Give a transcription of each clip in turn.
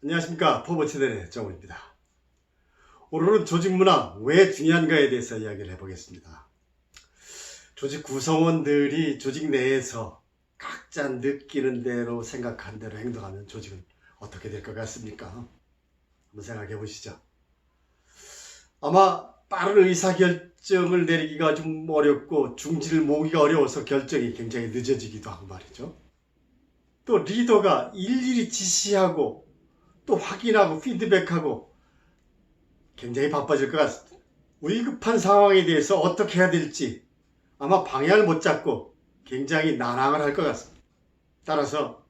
안녕하십니까. 포버채널의 정우입니다. 오늘은 조직 문화 왜 중요한가에 대해서 이야기를 해보겠습니다. 조직 구성원들이 조직 내에서 각자 느끼는 대로 생각한 대로 행동하면 조직은 어떻게 될 것 같습니까? 한번 생각해 보시죠. 아마 빠른 의사결정을 내리기가 좀 어렵고 중지를 모으기가 어려워서 결정이 굉장히 늦어지기도 하고 말이죠. 또 리더가 일일이 지시하고 또 확인하고 피드백하고 굉장히 바빠질 것 같습니다. 위급한 상황에 대해서 어떻게 해야 될지 아마 방향을 못 잡고 굉장히 난항을 할 것 같습니다. 따라서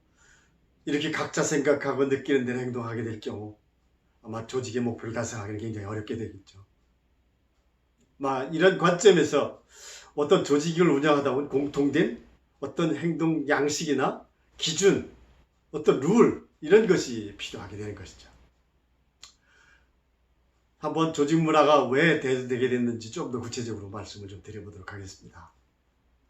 이렇게 각자 생각하고 느끼는 대로 행동하게 될 경우 아마 조직의 목표를 달성하기는 굉장히 어렵게 되겠죠. 이런 관점에서 어떤 조직을 운영하다 보면 공통된 어떤 행동 양식이나 기준, 어떤 룰 이런 것이 필요하게 되는 것이죠. 한번 조직 문화가 왜 대두되게 됐는지 좀 더 구체적으로 말씀을 좀 드려보도록 하겠습니다.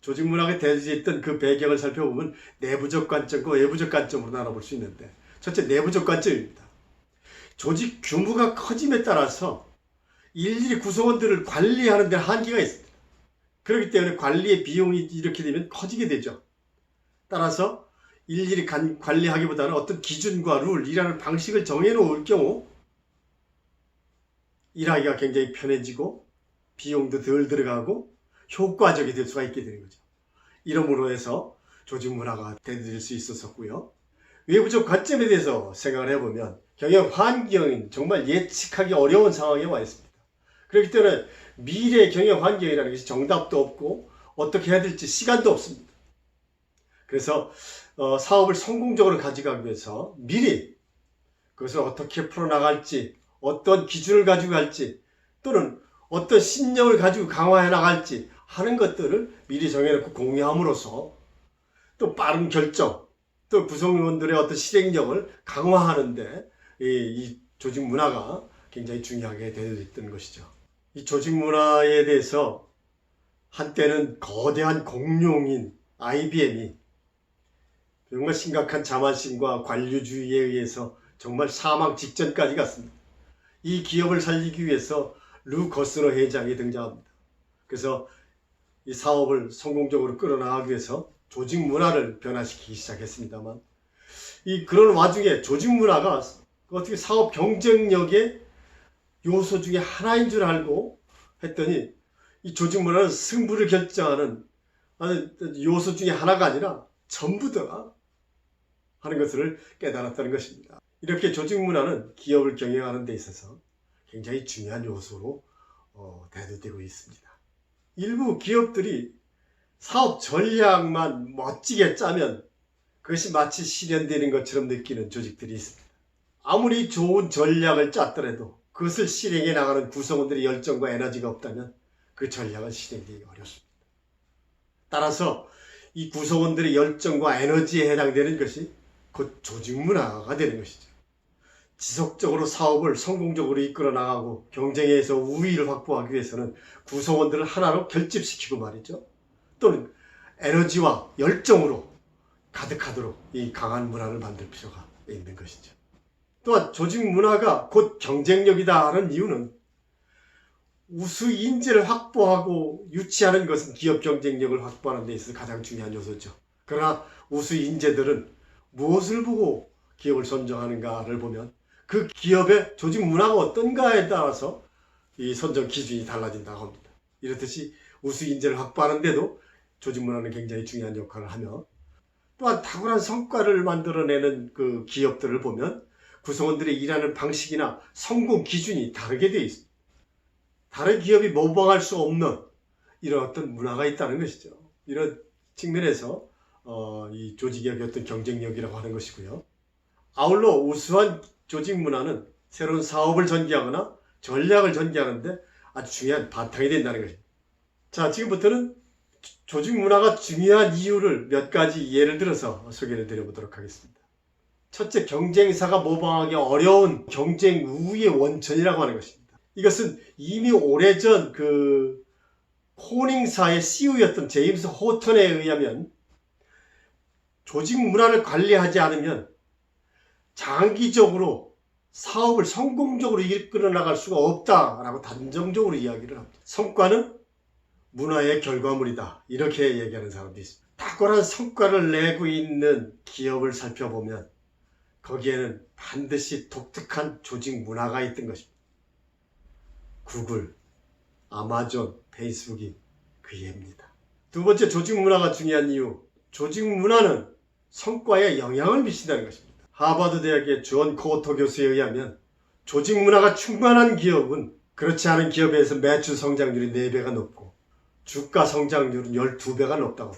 조직 문화가 대두됐던 그 배경을 살펴보면 내부적 관점과 외부적 관점으로 나눠볼 수 있는데, 첫째 내부적 관점입니다. 조직 규모가 커짐에 따라서 일일이 구성원들을 관리하는 데 한계가 있습니다. 그렇기 때문에 관리의 비용이 이렇게 되면 커지게 되죠. 따라서 일일이 관리하기보다는 어떤 기준과 룰, 일하는 방식을 정해놓을 경우 일하기가 굉장히 편해지고 비용도 덜 들어가고 효과적이 될 수가 있게 되는 거죠. 이러므로 해서 조직 문화가 대두될 수 있었고요. 외부적 관점에 대해서 생각을 해보면 경영 환경은 정말 예측하기 어려운 상황에 와 있습니다. 그렇기 때문에 미래 경영 환경이라는 것이 정답도 없고 어떻게 해야 될지 시간도 없습니다. 그래서 사업을 성공적으로 가져가기 위해서 미리 그것을 어떻게 풀어나갈지, 어떤 기준을 가지고 갈지, 또는 어떤 신념을 가지고 강화해 나갈지 하는 것들을 미리 정해놓고 공유함으로써 또 빠른 결정, 또 구성원들의 어떤 실행력을 강화하는데 이 조직 문화가 굉장히 중요하게 되었던 것이죠. 이 조직 문화에 대해서 한때는 거대한 공룡인 IBM이 정말 심각한 자만심과 관료주의에 의해서 정말 사망 직전까지 갔습니다. 이 기업을 살리기 위해서 루 거스너 회장이 등장합니다. 그래서 이 사업을 성공적으로 끌어나가기 위해서 조직 문화를 변화시키기 시작했습니다만, 그런 와중에 조직 문화가 어떻게 사업 경쟁력의 요소 중에 하나인 줄 알고 했더니 이 조직 문화는 승부를 결정하는 요소 중에 하나가 아니라 전부다 하는 것을 깨달았다는 것입니다. 이렇게 조직 문화는 기업을 경영하는 데 있어서 굉장히 중요한 요소로 대두되고 있습니다. 일부 기업들이 사업 전략만 멋지게 짜면 그것이 마치 실현되는 것처럼 느끼는 조직들이 있습니다. 아무리 좋은 전략을 짰더라도 그것을 실행해 나가는 구성원들의 열정과 에너지가 없다면 그 전략은 실행되기 어렵습니다. 따라서 이 구성원들의 열정과 에너지에 해당되는 것이 곧 조직 문화가 되는 것이죠. 지속적으로 사업을 성공적으로 이끌어 나가고 경쟁에서 우위를 확보하기 위해서는 구성원들을 하나로 결집시키고 말이죠. 또는 에너지와 열정으로 가득하도록 이 강한 문화를 만들 필요가 있는 것이죠. 또한 조직 문화가 곧 경쟁력이다 하는 이유는 우수 인재를 확보하고 유치하는 것은 기업 경쟁력을 확보하는 데 있어서 가장 중요한 요소죠. 그러나 우수 인재들은 무엇을 보고 기업을 선정하는가를 보면 그 기업의 조직 문화가 어떤가에 따라서 이 선정 기준이 달라진다고 합니다. 이렇듯이 우수 인재를 확보하는데도 조직 문화는 굉장히 중요한 역할을 하며, 또한 탁월한 성과를 만들어내는 그 기업들을 보면 구성원들의 일하는 방식이나 성공 기준이 다르게 되어 있습니다. 다른 기업이 모방할 수 없는 이런 어떤 문화가 있다는 것이죠. 이런 측면에서 이 조직의 어떤 경쟁력이라고 하는 것이고요. 아울러 우수한 조직 문화는 새로운 사업을 전개하거나 전략을 전개하는데 아주 중요한 바탕이 된다는 것입니다. 자, 지금부터는 조직 문화가 중요한 이유를 몇 가지 예를 들어서 소개를 드려보도록 하겠습니다. 첫째, 경쟁사가 모방하기 어려운 경쟁 우위의 원천이라고 하는 것입니다. 이것은 이미 오래전 코닝사의 CEO였던 제임스 호턴에 의하면 조직 문화를 관리하지 않으면 장기적으로 사업을 성공적으로 이끌어 나갈 수가 없다라고 단정적으로 이야기를 합니다. 성과는 문화의 결과물이다. 이렇게 얘기하는 사람도 있습니다. 탁월한 성과를 내고 있는 기업을 살펴보면 거기에는 반드시 독특한 조직 문화가 있던 것입니다. 구글, 아마존, 페이스북이 그 예입니다. 두 번째, 조직 문화가 중요한 이유. 조직 문화는 성과에 영향을 미친다는 것입니다. 하버드 대학의 존 코터 교수에 의하면 조직 문화가 충만한 기업은 그렇지 않은 기업에서 매출 성장률이 4배가 높고 주가 성장률은 12배가 높다고,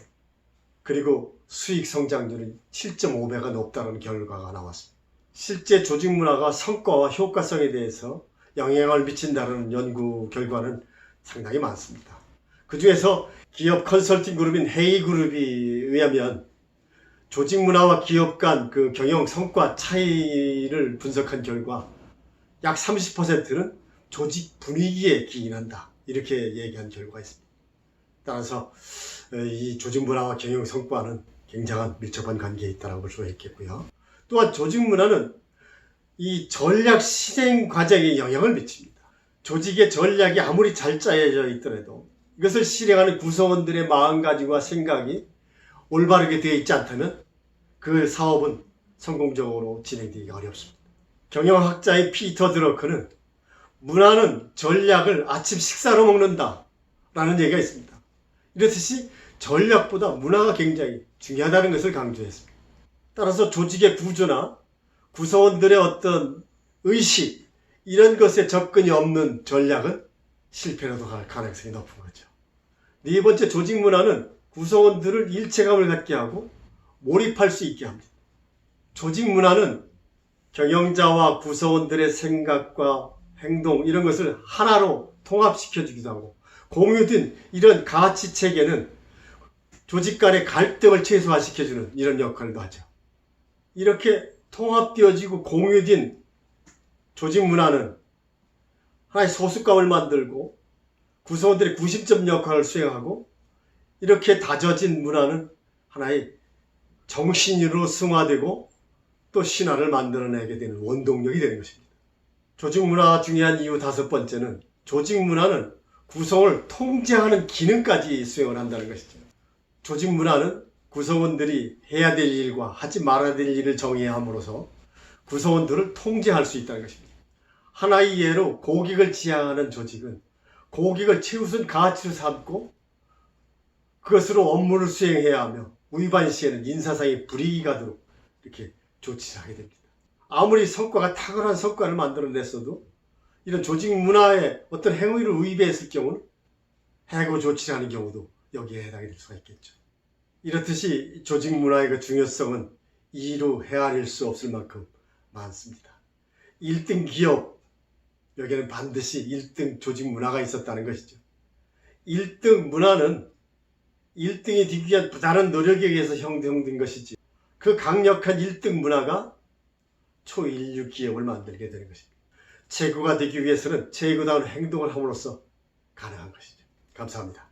그리고 수익 성장률은 7.5배가 높다는 결과가 나왔습니다. 실제 조직 문화가 성과와 효과성에 대해서 영향을 미친다는 연구 결과는 상당히 많습니다. 그 중에서 기업 컨설팅 그룹인 헤이그룹에 의하면 조직 문화와 기업 간 그 경영 성과 차이를 분석한 결과 약 30%는 조직 분위기에 기인한다. 이렇게 얘기한 결과가 있습니다. 따라서 이 조직 문화와 경영 성과는 굉장한 밀접한 관계에 있다고 볼 수가 있겠고요. 또한 조직 문화는 이 전략 실행 과정에 영향을 미칩니다. 조직의 전략이 아무리 잘 짜여져 있더라도 이것을 실행하는 구성원들의 마음가짐과 생각이 올바르게 되어 있지 않다면 그 사업은 성공적으로 진행되기가 어렵습니다. 경영학자인 피터 드러크는 문화는 전략을 아침 식사로 먹는다 라는 얘기가 있습니다. 이렇듯이 전략보다 문화가 굉장히 중요하다는 것을 강조했습니다. 따라서 조직의 구조나 구성원들의 어떤 의식, 이런 것에 접근이 없는 전략은 실패로도 갈 가능성이 높은 거죠. 네 번째, 조직 문화는 구성원들을 일체감을 갖게 하고 몰입할 수 있게 합니다. 조직 문화는 경영자와 구성원들의 생각과 행동, 이런 것을 하나로 통합시켜주기도 하고, 공유된 이런 가치 체계는 조직 간의 갈등을 최소화시켜주는 이런 역할도 하죠. 이렇게 통합되어지고 공유된 조직 문화는 하나의 소속감을 만들고 구성원들의 구심점 역할을 수행하고, 이렇게 다져진 문화는 하나의 정신으로 승화되고 또 신화를 만들어내게 되는 원동력이 되는 것입니다. 조직 문화가 중요한 이유 5번째는 조직 문화는 구성을 통제하는 기능까지 수행을 한다는 것이죠. 조직 문화는 구성원들이 해야 될 일과 하지 말아야 될 일을 정해야 함으로써 구성원들을 통제할 수 있다는 것입니다. 하나의 예로 고객을 지향하는 조직은 고객을 최우선 가치로 삼고 그것으로 업무를 수행해야 하며 위반 시에는 인사상의 불이익이 가도록 이렇게 조치를 하게 됩니다. 아무리 성과가 탁월한 성과를 만들어냈어도 이런 조직 문화에 어떤 행위를 위배했을 경우는 해고 조치를 하는 경우도 여기에 해당이 될 수가 있겠죠. 이렇듯이 조직 문화의 그 중요성은 이루 헤아릴 수 없을 만큼 많습니다. 1등 기업, 여기에는 반드시 1등 조직 문화가 있었다는 것이죠. 1등 문화는 1등이 되기 위한 부단한 노력에 의해서 형성된 것이지, 그 강력한 1등 문화가 초인류 기업을 만들게 되는 것입니다. 최고가 되기 위해서는 최고다운 행동을 함으로써 가능한 것이죠. 감사합니다.